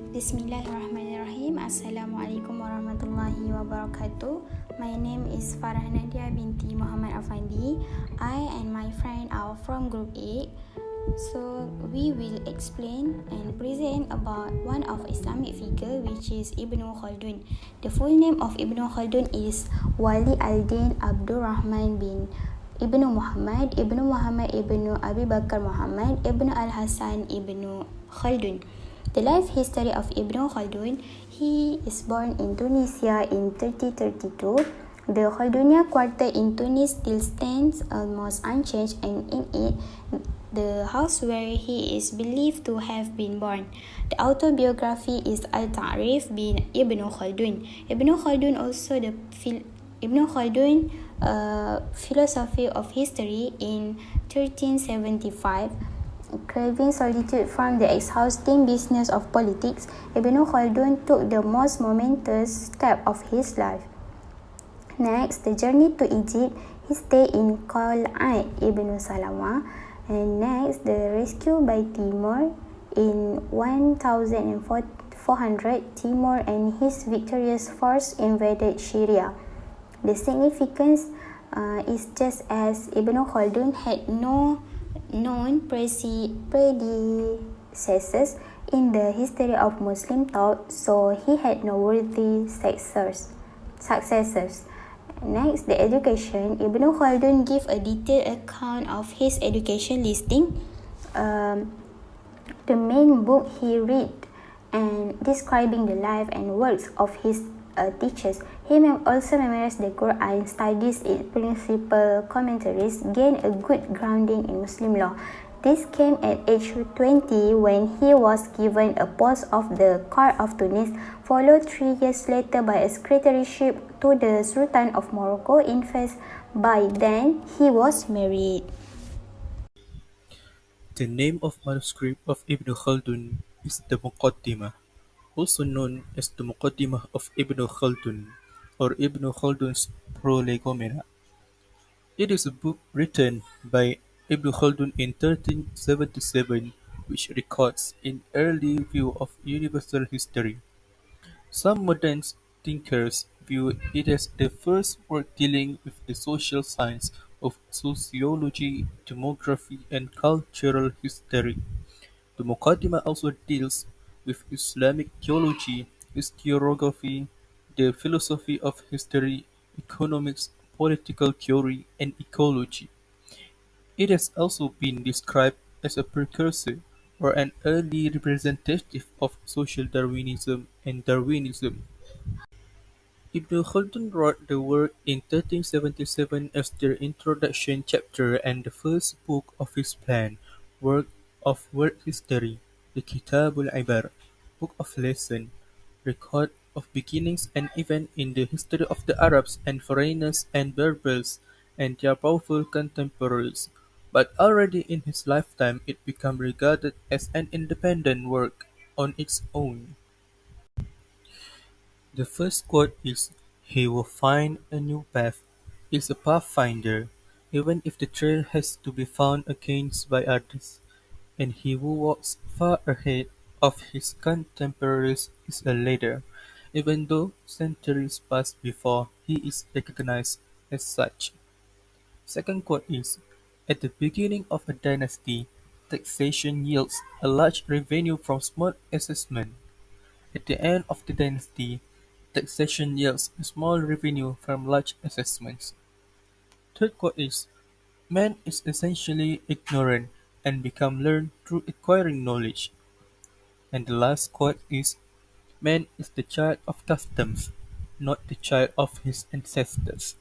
Bismillahirrahmanirrahim. Assalamualaikum warahmatullahi wabarakatuh. My name is NADIAH binti Muhammad AFANDI. I and my friend are from Group 8. So we will explain and present about one of Islamic figure, which is Ibnu Khaldun. The full name of Ibnu Khaldun is Wali al-Din Abdurrahman bin Ibnu Muhammad, Ibnu Muhammad, Ibnu Abi Bakar Muhammad, Ibnu Al-Hasan, Ibnu Khaldun. The life history of Ibnu Khaldun. He is born in Tunisia in 3032. The Khaldunia quarter in Tunis still stands almost unchanged, and in it, the house where he is believed to have been born. The autobiography is Al-Ta'rif bin Ibnu Khaldun. Ibnu Khaldun also Ibnu Khaldun philosophy of history in 1375. Craving solitude from the exhausting business of politics, Ibnu Khaldun took the most momentous step of his life. Next, the journey to Egypt. He stayed in Qal'at Ibn Salama. And next, the rescue by Timur. In 1400, Timur and his victorious force invaded Syria. The significance is just as Ibnu Khaldun had no known predecessors in the history of Muslim thought, so he had no worthy successors. Next, the education. Ibnu Khaldun gave a detailed account of his education listing the main book he read and describing the life and works of his teachers. He also memorized the Quran, studies its principal commentaries, gained a good grounding in Muslim law. This came at age 20 when he was given a post of the court of Tunis, followed 3 years later by a secretaryship to the Sultan of Morocco. In fact, by then he was married. The name of manuscript of Ibn Khaldun is the Muqaddimah, also known as the Muqaddimah of Ibn Khaldun or Ibn Khaldun's Prolegomena. It is a book written by Ibn Khaldun in 1377 which records an early view of universal history. Some modern thinkers view it as the first work dealing with the social science of sociology, demography, and cultural history. The Muqaddimah also deals with Islamic theology, historiography, the philosophy of history, economics, political theory, and ecology. It has also been described as a precursor or an early representative of social Darwinism and Darwinism. Ibn Khaldun wrote the work in 1377 as the introduction chapter and the first book of his planned work of world history, the Kitab al-Ibar, Book of Lesson, record of beginnings and events in the history of the Arabs and foreigners and Berbers and their powerful contemporaries. But already in his lifetime it became regarded as an independent work on its own. The first quote is, "He who finds a new path is a pathfinder, even if the trail has to be found against by others, and he who walks far ahead of his contemporaries is a leader, even though centuries pass before he is recognized as such." Second quote is, "At the beginning of a dynasty, taxation yields a large revenue from small assessment. At the end of the dynasty, taxation yields a small revenue from large assessments." Third quote is, "Man is essentially ignorant and become learned through acquiring knowledge." And the last quote is, "Man is the child of customs, not the child of his ancestors."